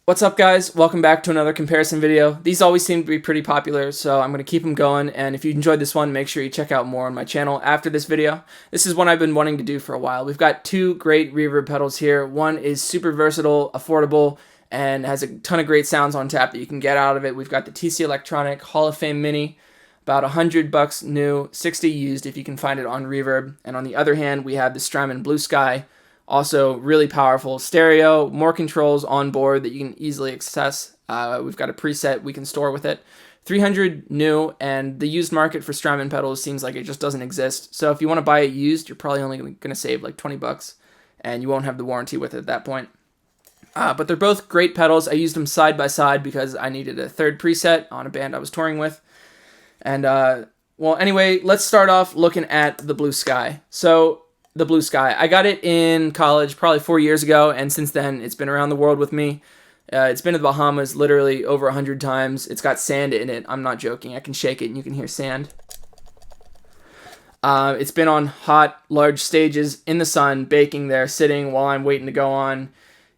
What's up, guys? Welcome back to another comparison video. These always seem to be pretty popular, so I'm going to keep them going, and if you enjoyed this one, make sure you check out more on my channel after this video. This is one I've been wanting to do for a while. We've got two great reverb pedals here. One is super versatile, affordable, and has a ton of great sounds on tap that you can get out of it. We've got the TC Electronic HOF Mini, about $100 new, $60 used if you can find it on Reverb. And on the other hand, we have the Strymon Blue Sky, also really powerful stereo, more controls on board that you can easily access. We've got a preset we can store with it. 300 new, and the used market for Strymon pedals seems like it just doesn't exist. So if you want to buy it used, you're probably only going to save like 20 bucks, and you won't have the warranty with it at that point. But they're both great pedals. I used them side by side because I needed a third preset on a band I was touring with. And well, anyway, let's start off looking at the Blue Sky. So the Blue Sky, I got it in college probably 4 years ago, and since then it's been around the world with me. It's been to the Bahamas literally over 100 times. It's got sand in it. I'm not joking. I can shake it and you can hear sand. It's been on hot, large stages in the sun, baking there, sitting while I'm waiting to go on.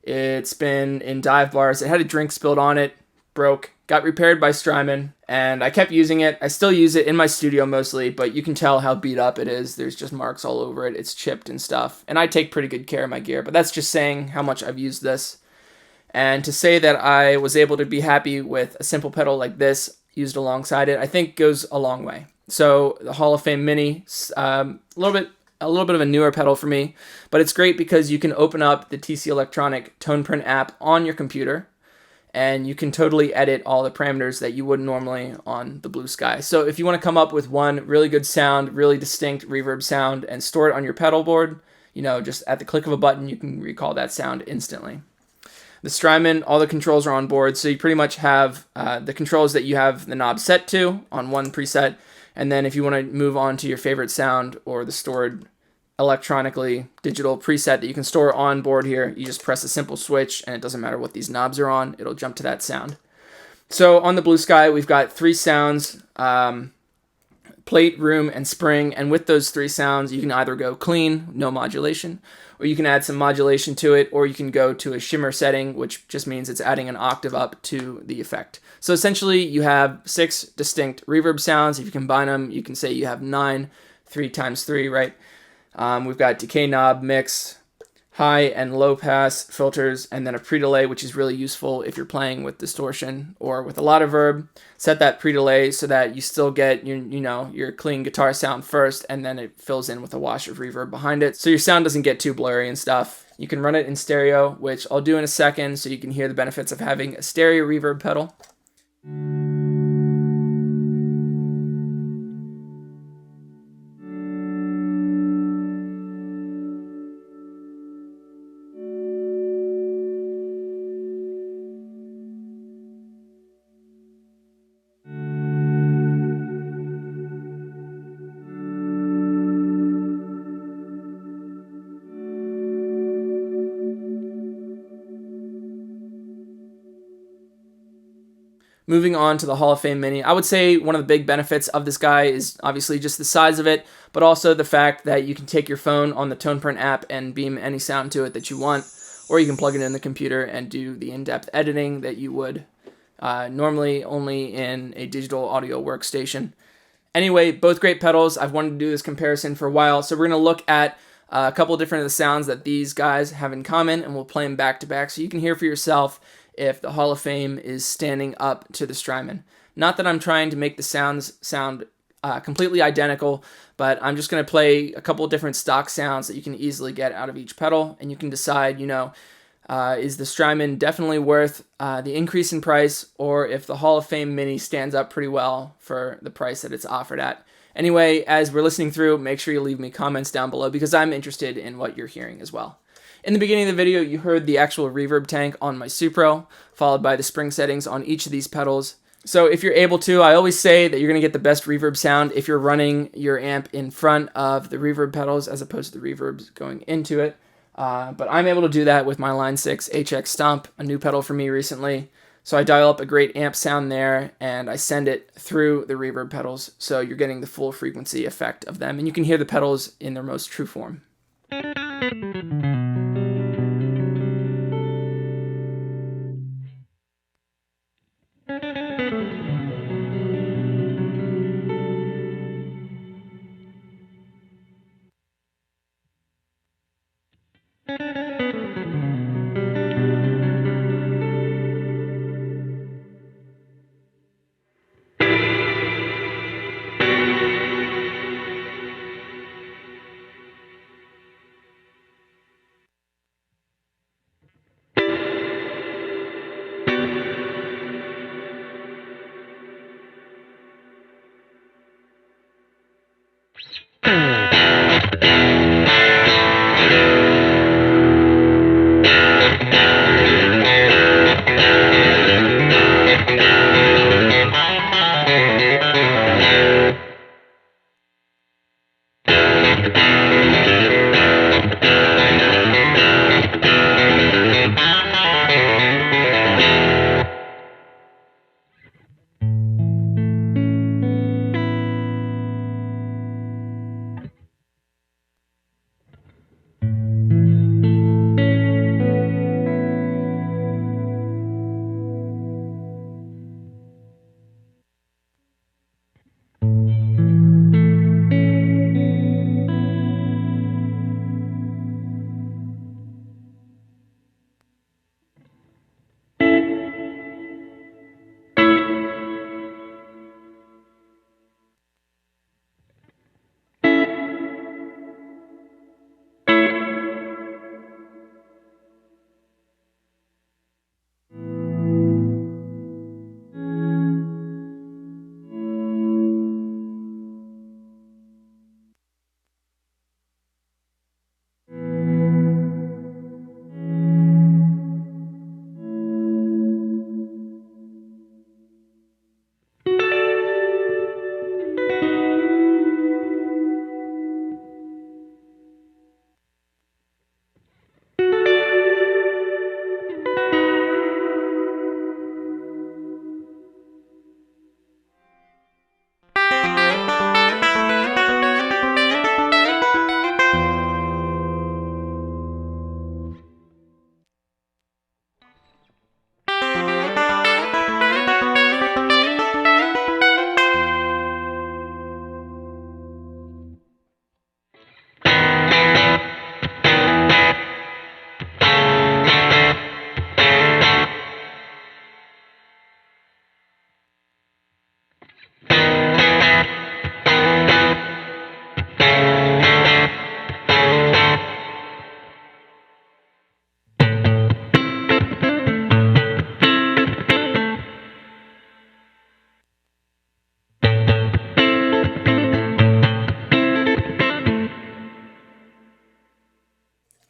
It's been in dive bars. It had a drink spilled on it, broke, got repaired by Strymon, and I kept using it. I still use it in my studio mostly, but you can tell how beat up it is. There's just marks all over it. It's chipped and stuff. And I take pretty good care of my gear, but that's just saying how much I've used this. And to say that I was able to be happy with a simple pedal like this used alongside it, I think goes a long way. So the Hall of Fame Mini, a little bit of a newer pedal for me, but it's great because you can open up the TC Electronic toneprint app on your computer, and you can totally edit all the parameters that you would normally on the Blue Sky. So if you want to come up with one really good sound, really distinct reverb sound, and store it on your pedal board, you know, just at the click of a button, you can recall that sound instantly. The Strymon, all the controls are on board, so you pretty much have the controls that you have the knob set to on one preset, and then if you want to move on to your favorite sound or the stored electronically digital preset that you can store on board here, you just press a simple switch and it doesn't matter what these knobs are on, it'll jump to that sound. So on the Blue Sky, we've got three sounds, plate, room, and spring, and with those three sounds you can either go clean, no modulation, or you can add some modulation to it, or you can go to a shimmer setting, which just means it's adding an octave up to the effect. So essentially you have 6 distinct reverb sounds. If you combine them, you can say you have 9, 3 times 3, right? We've got decay knob, mix, high and low pass filters, and then a pre-delay, which is really useful if you're playing with distortion or with a lot of verb. Set that pre-delay so that you still get your clean guitar sound first, and then it fills in with a wash of reverb behind it, so your sound doesn't get too blurry and stuff. You can run it in stereo, which I'll do in a second, so you can hear the benefits of having a stereo reverb pedal. Moving on to the Hall of Fame Mini, I would say one of the big benefits of this guy is obviously just the size of it, but also the fact that you can take your phone on the toneprint app and beam any sound to it that you want, or you can plug it in the computer and do the in-depth editing that you would normally only in a digital audio workstation. Anyway, both great pedals. I've wanted to do this comparison for a while, so we're going to look at a couple different of the sounds that these guys have in common, and we'll play them back to back so you can hear for yourself if the Hall of Fame is standing up to the Strymon. Not that I'm trying to make the sounds sound completely identical, but I'm just going to play a couple different stock sounds that you can easily get out of each pedal, and you can decide, is the Strymon definitely worth the increase in price, or if the Hall of Fame Mini stands up pretty well for the price that it's offered at. Anyway, as we're listening through, make sure you leave me comments down below because I'm interested in what you're hearing as well. In the beginning of the video, you heard the actual reverb tank on my Supro, followed by the spring settings on each of these pedals. So if you're able to, I always say that you're going to get the best reverb sound if you're running your amp in front of the reverb pedals as opposed to the reverbs going into it. But I'm able to do that with my Line 6 HX Stomp, a new pedal for me recently. So I dial up a great amp sound there, and I send it through the reverb pedals, so you're getting the full frequency effect of them, and you can hear the pedals in their most true form.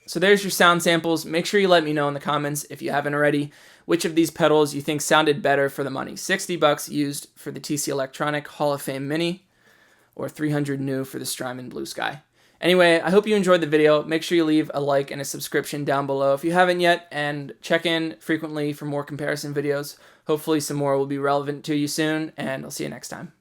So there's your sound samples. Make sure you let me know in the comments, if you haven't already, which of these pedals you think sounded better for the money. $60 used for the TC Electronic Hall of Fame Mini, or $300 new for the Strymon Blue Sky. Anyway, I hope you enjoyed the video. Make sure you leave a like and a subscription down below if you haven't yet, and check in frequently for more comparison videos. Hopefully some more will be relevant to you soon, and I'll see you next time.